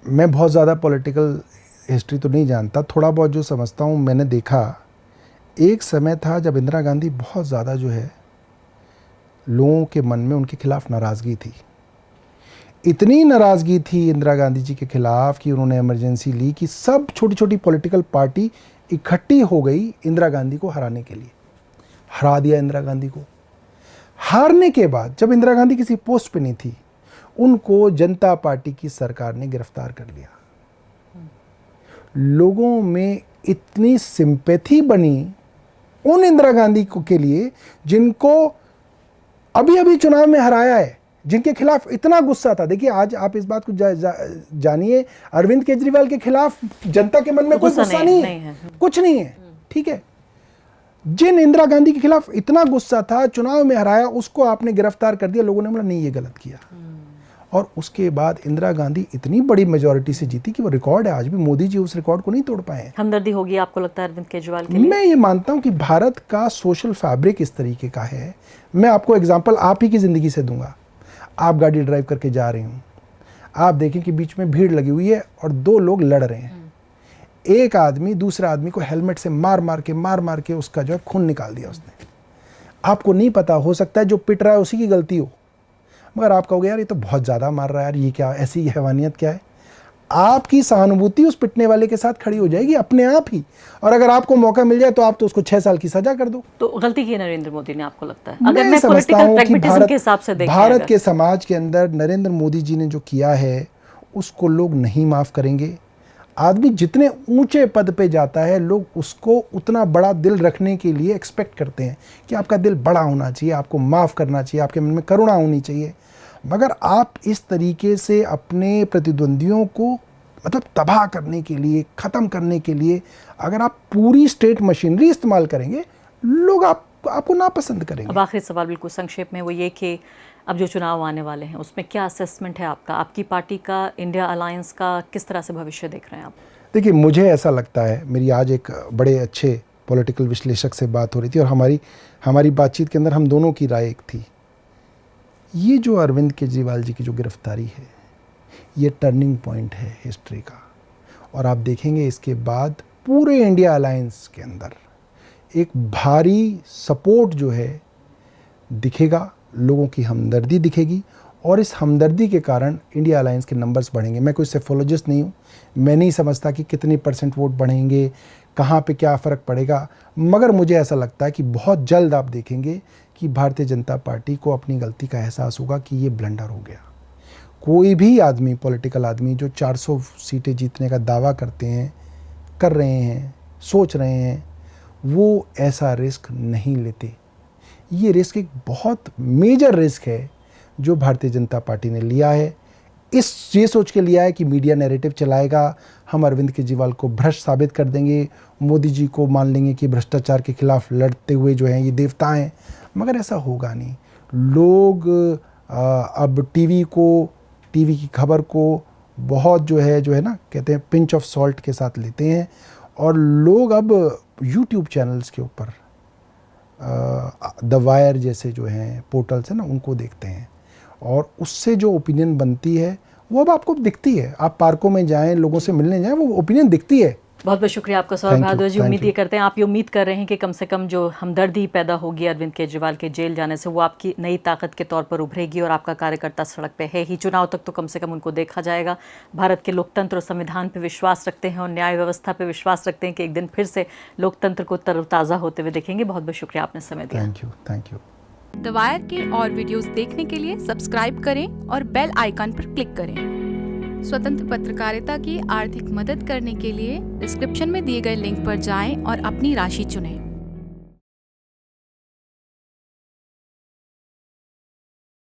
[SPEAKER 4] मैं बहुत ज़्यादा पॉलिटिकल हिस्ट्री तो नहीं जानता, थोड़ा बहुत जो समझता हूँ मैंने देखा, एक समय था जब इंदिरा गांधी बहुत ज़्यादा जो है लोगों के मन में उनके खिलाफ नाराज़गी थी। इतनी नाराज़गी थी इंदिरा गांधी जी के खिलाफ कि उन्होंने इमरजेंसी ली कि सब छोटी छोटी पॉलिटिकल पार्टी इकट्ठी हो गई इंदिरा गांधी को हराने के लिए। हरा दिया इंदिरा गांधी को। हारने के बाद जब इंदिरा गांधी किसी पोस्ट पे नहीं थी, उनको जनता पार्टी की सरकार ने गिरफ्तार कर लिया। लोगों में इतनी सिंपैथी बनी उन इंदिरा गांधी को के लिए जिनको अभी अभी चुनाव में हराया है, जिनके खिलाफ इतना गुस्सा था। देखिए आज आप इस बात को जानिए, अरविंद केजरीवाल के खिलाफ जनता के मन में कोई गुस्सा नहीं है, कुछ नहीं है, ठीक है। जिन इंदिरा गांधी के खिलाफ इतना गुस्सा था, चुनाव में हराया, उसको आपने गिरफ्तार कर दिया। लोगों ने बोला नहीं ये गलत किया। और उसके बाद इंदिरा गांधी इतनी बड़ी मेजॉरिटी से जीती कि वो रिकॉर्ड है, आज भी मोदी जी उस रिकॉर्ड को नहीं तोड़ पाए हैं।
[SPEAKER 1] हमदर्दी होगी आपको लगता है अरविंद केजरीवाल के लिए?
[SPEAKER 4] मैं ये मानता हूं कि भारत का सोशल फैब्रिक इस तरीके का है। मैं आपको एग्जांपल आप ही की ज़िंदगी से दूंगा। आप गाड़ी ड्राइव करके जा रही हूँ, आप देखें कि बीच में भीड़ लगी हुई है और 2 लोग लड़ रहे हैं। एक आदमी दूसरे आदमी को हेलमेट से मार मार के उसका जो है खून निकाल दिया उसने। आपको नहीं पता, हो सकता है जो पिट रहा है उसी की गलती हो, मगर आप कहोगे यार ये तो बहुत ज़्यादा मार रहा है यार, ये क्या ऐसी हैवानियत क्या है। आपकी सहानुभूति उस पिटने वाले के साथ खड़ी हो जाएगी अपने आप ही, और अगर आपको मौका मिल जाए तो आप तो उसको 6 साल की सजा कर दो।
[SPEAKER 1] तो गलती की नरेंद्र मोदी ने, आपको लगता है? अगर मैं पॉलिटिकल प्रैग्मेटिज्म के हिसाब से देखें,
[SPEAKER 4] भारत के समाज के अंदर नरेंद्र मोदी जी ने जो किया है उसको लोग नहीं माफ़ करेंगे। आदमी जितने ऊंचे पद पे जाता है, लोग उसको उतना बड़ा दिल रखने के लिए एक्सपेक्ट करते हैं कि आपका दिल बड़ा होना चाहिए, आपको माफ़ करना चाहिए, आपके मन में करुणा होनी चाहिए। मगर आप इस तरीके से अपने प्रतिद्वंदियों को मतलब तबाह करने के लिए, ख़त्म करने के लिए अगर आप पूरी स्टेट मशीनरी इस्तेमाल करेंगे, लोग आपको नापसंद करेंगे।
[SPEAKER 1] अब आखिरी सवाल बिल्कुल संक्षेप में वो ये कि अब जो चुनाव आने वाले हैं उसमें क्या असेसमेंट है आपका, आपकी पार्टी का, इंडिया अलायंस का, किस तरह से भविष्य देख रहे हैं आप?
[SPEAKER 4] देखिए, मुझे ऐसा लगता है, मेरी आज एक बड़े अच्छे पॉलिटिकल विश्लेषक से बात हो रही थी और हमारी बातचीत के अंदर हम दोनों की राय एक थी। ये जो अरविंद केजरीवाल जी की जो गिरफ्तारी है, ये टर्निंग पॉइंट है हिस्ट्री का। और आप देखेंगे इसके बाद पूरे इंडिया अलायंस के अंदर एक भारी सपोर्ट जो है दिखेगा, लोगों की हमदर्दी दिखेगी और इस हमदर्दी के कारण इंडिया अलायंस के नंबर्स बढ़ेंगे। मैं कोई सेफोलॉजिस्ट नहीं हूँ, मैं नहीं समझता कि कितनी % वोट बढ़ेंगे, कहाँ पे क्या फ़र्क पड़ेगा, मगर मुझे ऐसा लगता है कि बहुत जल्द आप देखेंगे कि भारतीय जनता पार्टी को अपनी गलती का एहसास होगा कि ये ब्लंडर हो गया। कोई भी आदमी, पॉलिटिकल आदमी जो 400 सीटें जीतने का दावा करते हैं, कर रहे हैं, सोच रहे हैं, वो ऐसा रिस्क नहीं लेते। ये रिस्क एक बहुत मेजर रिस्क है जो भारतीय जनता पार्टी ने लिया है। ये सोच के लिया है कि मीडिया नैरेटिव चलाएगा, हम अरविंद केजरीवाल को भ्रष्ट साबित कर देंगे, मोदी जी को मान लेंगे कि भ्रष्टाचार के खिलाफ लड़ते हुए जो हैं ये देवता हैं, मगर ऐसा होगा नहीं। लोग अब टीवी की खबर को बहुत जो है ना, कहते हैं पिंच ऑफ सॉल्ट के साथ लेते हैं और लोग अब यूट्यूब चैनल्स के ऊपर द वायर जैसे जो हैं पोर्टल्स हैं ना, उनको देखते हैं और उससे जो ओपिनियन बनती है वो अब आपको दिखती है। आप पार्कों में जाएं, लोगों से मिलने जाएं, वो ओपिनियन दिखती है।
[SPEAKER 1] बहुत बहुत शुक्रिया आपका सौरभ भारद्वाज जी। उम्मीद ये करते हैं, आप ये उम्मीद कर रहे हैं कि कम से कम जो हमदर्दी पैदा होगी अरविंद केजरीवाल के जेल जाने से, वो आपकी नई ताकत के तौर पर उभरेगी और आपका कार्यकर्ता सड़क पे है ही। चुनाव तक तो कम से कम उनको देखा जाएगा। भारत के लोकतंत्र और संविधान पे विश्वास रखते हैं और न्याय व्यवस्था पे विश्वास रखते हैं कि एक दिन फिर से लोकतंत्र को तरोताज़ा होते हुए देखेंगे। बहुत बहुत शुक्रिया, आपने समय दिया।
[SPEAKER 4] Thank you.
[SPEAKER 5] द वायर के और वीडियोस देखने के लिए सब्सक्राइब करें और बेल आइकन पर क्लिक करें। स्वतंत्र पत्रकारिता की आर्थिक मदद करने के लिए डिस्क्रिप्शन में दिए गए लिंक पर जाएं और अपनी राशि चुनें।